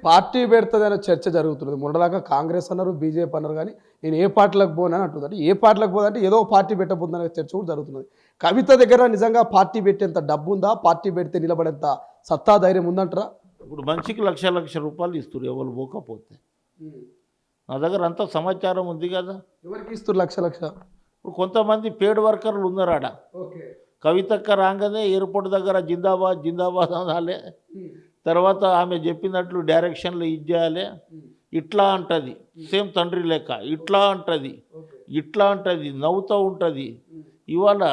Party పెడుతుందనే చర్చ జరుగుతున్నది. మొన్నదాకా కాంగ్రెస్ అన్నారు, బీజేపీ అన్నారు, కానీ నేను ఏ పార్టీలకు పోనని అంటున్నారు. ఏ పార్టీలకు పోదంటే ఏదో పార్టీ పెట్టబోతుందనే చర్చ కూడా జరుగుతున్నది. కవిత దగ్గర నిజంగా పార్టీ పెట్టేంత డబ్బు ఉందా? పార్టీ పెడితే నిలబడేంత సత్తా ధైర్యం ఉందంటారా? ఇప్పుడు మనిషికి లక్ష రూపాయలు ఇస్తారు ఎవరు పోకపోతే. నా దగ్గర అంతా సమాచారం ఉంది కదా. ఎవరికి ఇస్తారు లక్ష? ఇప్పుడు కొంతమంది పేడ్ వర్కర్లు ఉన్నారు ఆడ. కవితక్క రాగానే ఎయిర్పోర్ట్ దగ్గర జిందాబాద్ జిందాబాద్ అనాలే, తర్వాత ఆమె చెప్పినట్లు డైరెక్షన్లో ఇచ్చేయాలి. ఇట్లా అంటుంది, సేమ్ తండ్రి లెక్క ఇట్లా అంటుంది, నవ్వుతూ ఉంటుంది. ఇవాళ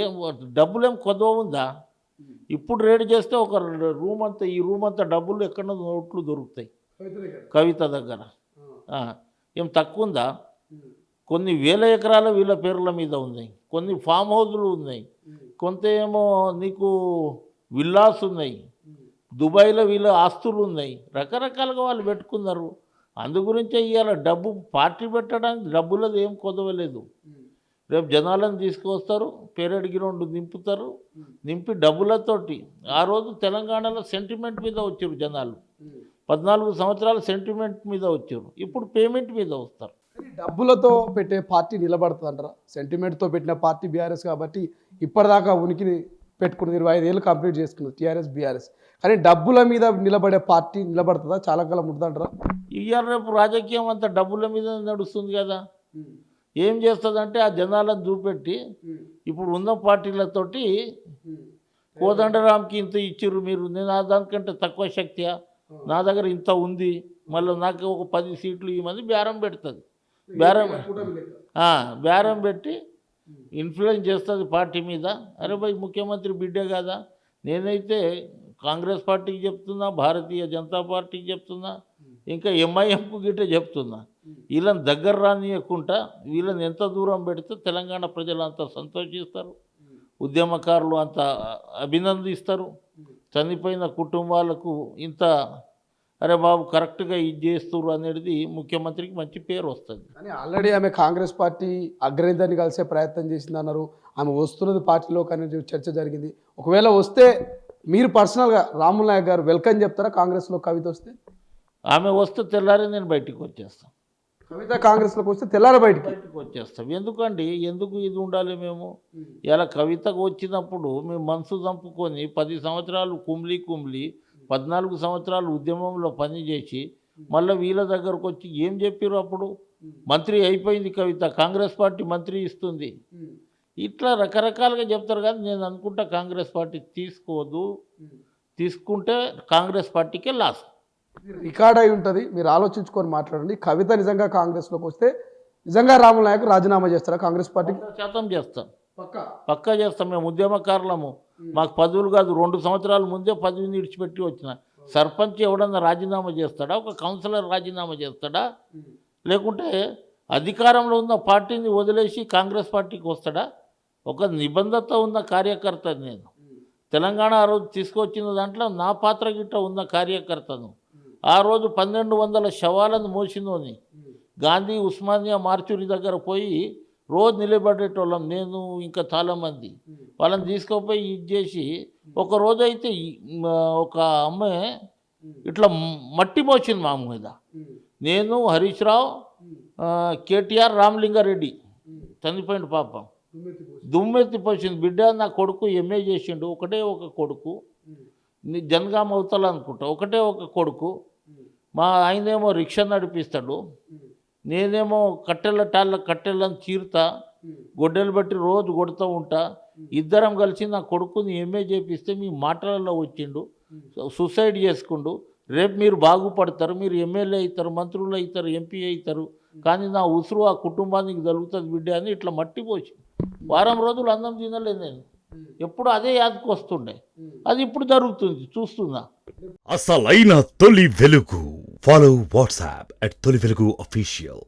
ఏం డబ్బులేం కొద్దువ ఉందా? ఇప్పుడు రేట్ చేస్తే ఒక రూమ్ అంతా, ఈ రూమ్ అంతా డబ్బులు ఎక్కడ నోట్లు దొరుకుతాయి కవిత దగ్గర. ఏం తక్కువ ఉందా? కొన్ని వేల ఎకరాల వీళ్ళ పేర్ల మీద ఉన్నాయి, కొన్ని ఫామ్ హౌజులు ఉన్నాయి, కొంత ఏమో నీకు విల్లాస్ ఉన్నాయి, దుబాయ్లో వీళ్ళ ఆస్తులు ఉన్నాయి, రకరకాలుగా వాళ్ళు పెట్టుకున్నారు. అందు గురించే ఇవాళ డబ్బు పార్టీ పెట్టడానికి డబ్బులది ఏం కొదవలేదు. రేపు జనాలను తీసుకొస్తారు, పెరేడ్ గ్రౌండ్ నింపుతారు, నింపి డబ్బులతోటి. ఆ రోజు తెలంగాణలో సెంటిమెంట్ మీద వచ్చారు జనాలు, 14 సంవత్సరాల సెంటిమెంట్ మీద వచ్చారు. ఇప్పుడు పేమెంట్ మీద వస్తారు. డబ్బులతో పెట్టే పార్టీ నిలబడుతుంది అంటారా? సెంటిమెంట్తో పెట్టిన పార్టీ బీఆర్ఎస్ కాబట్టి ఇప్పటిదాకా ఉనికిని పెట్టుకుని 25 ఏళ్ళు కంప్లీట్ చేసుకున్నది టీఆర్ఎస్ బీఆర్ఎస్. కానీ డబ్బుల మీద నిలబడే పార్టీ నిలబడుతుందా? చాలా కాలం ఉంటుందంటారా? ఇవాళ రేపు రాజకీయం అంతా డబ్బుల మీద నడుస్తుంది కదా. ఏం చేస్తుందంటే ఆ జనాలను చూపెట్టి ఇప్పుడు ఉన్న పార్టీలతోటి కోదండరాంకి ఇంత ఇచ్చిర్రు మీరు, నేను దానికంటే తక్కువ శక్తియా, నా దగ్గర ఇంత ఉంది, మళ్ళీ నాకు ఒక 10 సీట్లు ఈ మంది బేరం పెడుతుంది. బేరం పెట్టి ఇన్ఫ్లుయెన్స్ చేస్తుంది పార్టీ మీద. అరే భయ్ ముఖ్యమంత్రి బిడ్డే కదా, నేనైతే కాంగ్రెస్ పార్టీకి చెప్తున్నా, భారతీయ జనతా పార్టీకి చెప్తున్నా, ఇంకా ఎంఐఎంకు గిట్టే చెప్తున్నా. వీళ్ళని దగ్గర రానియకుండా వీళ్ళని ఎంత దూరం పెడితే తెలంగాణ ప్రజలు అంత సంతోషిస్తారు, ఉద్యమకారులు అంత అభినందిస్తారు. చనిపోయిన కుటుంబాలకు ఇంత అరే బాబు కరెక్ట్గా ఇది చేస్తారు అనేది ముఖ్యమంత్రికి మంచి పేరు వస్తుంది. కానీ ఆల్రెడీ ఆమె కాంగ్రెస్ పార్టీ అగ్రనేతని కలిసే ప్రయత్నం చేసింది అన్నారు. ఆమె వస్తున్నది పార్టీలో కానీ చర్చ జరిగింది. ఒకవేళ వస్తే మీరు పర్సనల్గా రాములు నాయక్ గారు వెల్కమ్ చెప్తారా కాంగ్రెస్లో కవిత వస్తే? ఆమె వస్తే తెల్లారి నేను బయటికి వచ్చేస్తాను. కవిత కాంగ్రెస్లోకి వస్తే తెల్లారి బయటికి వచ్చేస్తాం. ఎందుకండి, ఎందుకు ఇది ఉండాలి మేము? ఇలా కవితకు వచ్చినప్పుడు మేము మనసు చంపుకొని 10 సంవత్సరాలు కుమ్లి 14 సంవత్సరాలు ఉద్యమంలో పనిచేసి మళ్ళీ వీళ్ళ దగ్గరకు వచ్చి ఏం చెప్పారు? అప్పుడు మంత్రి అయిపోయింది కవిత, కాంగ్రెస్ పార్టీ మంత్రి ఇస్తుంది, ఇట్లా రకరకాలుగా చెప్తారు. కానీ నేను అనుకుంటా కాంగ్రెస్ పార్టీ తీసుకోదు, తీసుకుంటే కాంగ్రెస్ పార్టీకే లాస్. రికార్డ్ అయి ఉంటుంది, మీరు ఆలోచించుకొని మాట్లాడండి. కవిత నిజంగా కాంగ్రెస్లోకి వస్తే నిజంగా రాములు నాయక్ రాజీనామా చేస్తారా కాంగ్రెస్ పార్టీకి? 100% చేస్తాం, పక్కా చేస్తాం. మేము ఉద్యమకారులము, మాకు పదవులు కాదు. 2 సంవత్సరాల ముందే పదవిని విడిచిపెట్టి వచ్చిన. సర్పంచ్ ఎవడన్నా రాజీనామా చేస్తాడా? ఒక కౌన్సిలర్ రాజీనామా చేస్తాడా? లేకుంటే అధికారంలో ఉన్న పార్టీని వదిలేసి కాంగ్రెస్ పార్టీకి వస్తాడా? ఒక నిబంధత ఉన్న కార్యకర్త నేను. తెలంగాణ ఆ రోజు తీసుకొచ్చిన దాంట్లో నా పాత్ర గిట్ట ఉన్న కార్యకర్తను. ఆ రోజు 1200 శవాలను మోసినోని, గాంధీ ఉస్మానియా మార్చురి దగ్గర పోయి రోజు నిలబడేటోళ్ళం నేను, ఇంకా చాలామంది. వాళ్ళని తీసుకుపోయి ఇది చేసి ఒకరోజు అయితే ఒక అమ్మాయి ఇట్లా మట్టి పోసింది మా మీద. నేను, హరీష్ రావు, కేటీఆర్, రామలింగారెడ్డి చనిపోయింది పాపం, దుమ్మెత్తి పోసింది. బిడ్డ నా కొడుకు ఎంఏ చేసిండు, ఒకటే ఒక కొడుకు, జనగామ అవుతాలు అనుకుంటా, ఒకటే ఒక కొడుకు. మా ఆయనేమో రిక్షా నడిపిస్తాడు, నేనేమో కట్టెలను చీరుతా, గొడ్డలు బట్టి రోజు కొడుతూ ఉంటా. ఇద్దరం కలిసి నా కొడుకుని ఎంఏ చేపిస్తే మీ మాటలలో వచ్చిండు, సూసైడ్ చేసుకుండు. రేపు మీరు బాగుపడతారు, మీరు ఎమ్మెల్యే అవుతారు, మంత్రులు అవుతారు, ఎంపీ అవుతారు, కానీ నా ఉసురు ఆ కుటుంబానికి జరుగుతుంది బిడ్డ అని ఇట్లా మట్టి పోసి వారం రోజులు అన్నం తినలేదు నేను. ఎప్పుడు అదే యాదకు వస్తుండే, అది ఇప్పుడు జరుగుతుంది చూస్తున్నా. అసలైన తొలి వెలుగు. ఫాలో వాట్సాప్ @తొలి వెలుగు official.